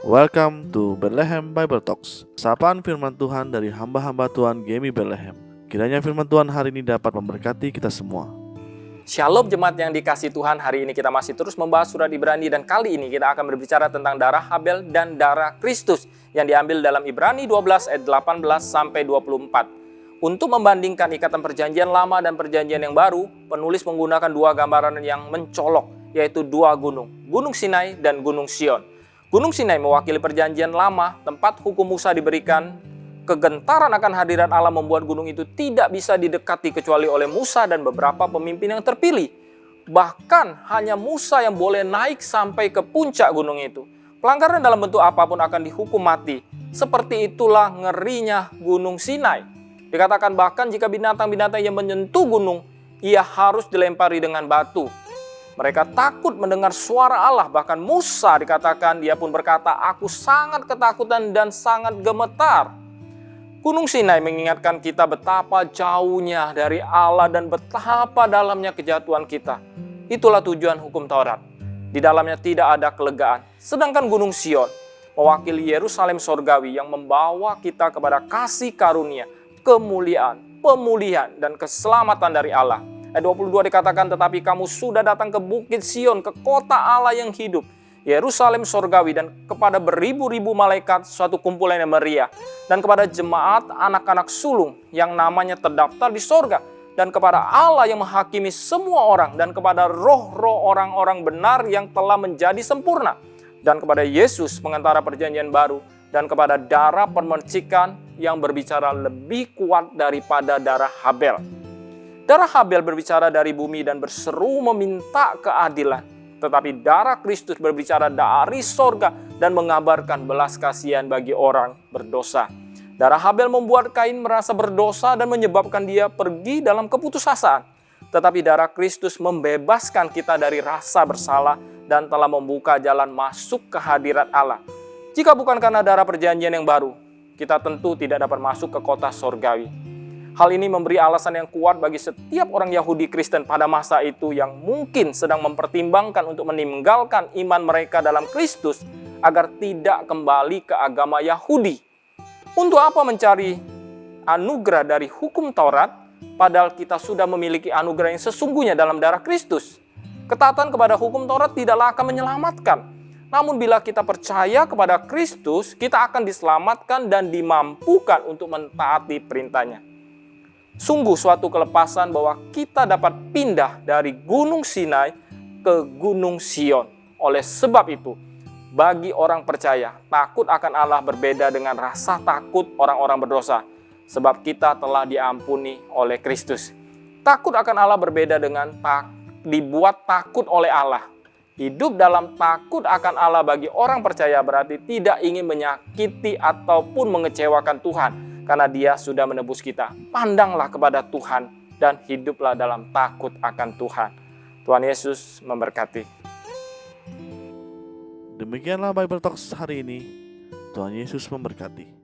Welcome to Bethlehem Bible Talks. Sapaan firman Tuhan dari hamba-hamba Tuhan Gemi Bethlehem. Kiranya firman Tuhan hari ini dapat memberkati kita semua. Shalom jemaat yang dikasihi Tuhan, hari ini kita masih terus membahas surat Ibrani dan kali ini kita akan berbicara tentang darah Habel dan darah Kristus yang diambil dalam Ibrani 12 ayat 18 sampai 24. Untuk membandingkan ikatan perjanjian lama dan perjanjian yang baru, penulis menggunakan dua gambaran yang mencolok, yaitu dua gunung, Gunung Sinai dan Gunung Sion. Gunung Sinai mewakili perjanjian lama, tempat hukum Musa diberikan. Kegentaran akan hadirat Allah membuat gunung itu tidak bisa didekati kecuali oleh Musa dan beberapa pemimpin yang terpilih. Bahkan hanya Musa yang boleh naik sampai ke puncak gunung itu. Pelanggaran dalam bentuk apapun akan dihukum mati. Seperti itulah ngerinya Gunung Sinai. Dikatakan bahkan jika binatang-binatang yang menyentuh gunung, ia harus dilempari dengan batu. Mereka takut mendengar suara Allah, bahkan Musa dikatakan dia pun berkata, "Aku sangat ketakutan dan sangat gemetar." Gunung Sinai mengingatkan kita betapa jauhnya dari Allah dan betapa dalamnya kejatuhan kita. Itulah tujuan hukum Taurat. Di dalamnya tidak ada kelegaan. Sedangkan Gunung Sion mewakili Yerusalem sorgawi yang membawa kita kepada kasih karunia, kemuliaan, pemulihan, dan keselamatan dari Allah. Ayat 22 dikatakan, "Tetapi kamu sudah datang ke Bukit Sion, ke kota Allah yang hidup, Yerusalem sorgawi, dan kepada beribu-ribu malaikat, suatu kumpulan yang meriah, dan kepada jemaat anak-anak sulung yang namanya terdaftar di sorga, dan kepada Allah yang menghakimi semua orang, dan kepada roh-roh orang-orang benar yang telah menjadi sempurna, dan kepada Yesus pengantara perjanjian baru, dan kepada darah permercikan yang berbicara lebih kuat daripada darah Habel." Darah Habel berbicara dari bumi dan berseru meminta keadilan. Tetapi darah Kristus berbicara dari sorga dan mengabarkan belas kasihan bagi orang berdosa. Darah Habel membuat Kain merasa berdosa dan menyebabkan dia pergi dalam keputusasaan. Tetapi darah Kristus membebaskan kita dari rasa bersalah dan telah membuka jalan masuk ke hadirat Allah. Jika bukan karena darah perjanjian yang baru, kita tentu tidak dapat masuk ke kota sorgawi. Hal ini memberi alasan yang kuat bagi setiap orang Yahudi Kristen pada masa itu yang mungkin sedang mempertimbangkan untuk meninggalkan iman mereka dalam Kristus agar tidak kembali ke agama Yahudi. Untuk apa mencari anugerah dari hukum Taurat, padahal kita sudah memiliki anugerah yang sesungguhnya dalam darah Kristus? Ketaatan kepada hukum Taurat tidaklah akan menyelamatkan. Namun bila kita percaya kepada Kristus, kita akan diselamatkan dan dimampukan untuk mentaati perintahnya. Sungguh suatu kelepasan bahwa kita dapat pindah dari Gunung Sinai ke Gunung Sion. Oleh sebab itu, bagi orang percaya, takut akan Allah berbeda dengan rasa takut orang-orang berdosa. Sebab kita telah diampuni oleh Kristus. Takut akan Allah berbeda dengan dibuat takut oleh Allah. Hidup dalam takut akan Allah bagi orang percaya berarti tidak ingin menyakiti ataupun mengecewakan Tuhan, karena Dia sudah menebus kita. Pandanglah kepada Tuhan dan hiduplah dalam takut akan Tuhan. Tuhan Yesus memberkati. Demikianlah Bible Talks hari ini. Tuhan Yesus memberkati.